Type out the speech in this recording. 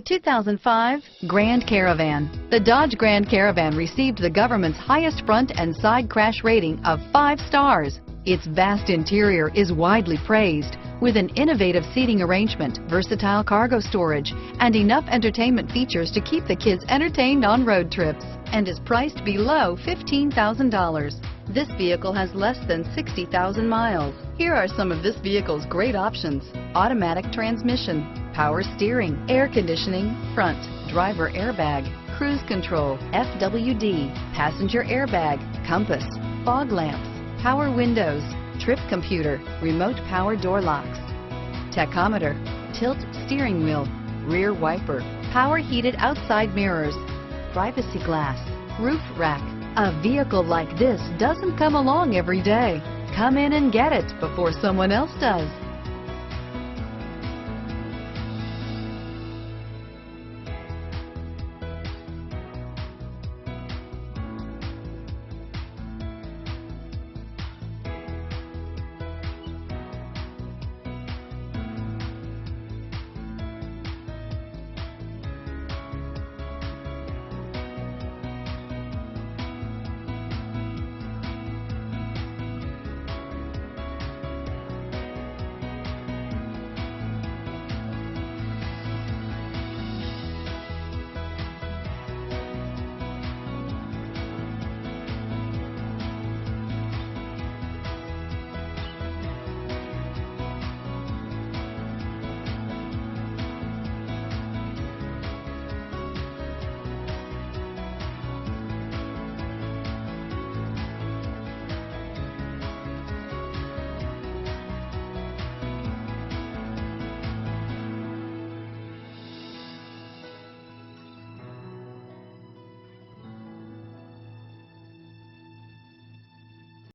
2005 Grand Caravan. The Dodge Grand Caravan received the government's highest front and side crash rating of 5 stars. Its vast interior is widely praised, with an innovative seating arrangement, versatile cargo storage, and enough entertainment features to keep the kids entertained on road trips, and is priced below $15,000. This vehicle has less than 60,000 miles. Here are some of this vehicle's great options: automatic transmission, power steering, air conditioning, front, driver airbag, cruise control, FWD, passenger airbag, compass, fog lamps, power windows, trip computer, remote power door locks, tachometer, tilt steering wheel, rear wiper, power heated outside mirrors, privacy glass, roof rack. A vehicle like this doesn't come along every day. Come in and get it before someone else does.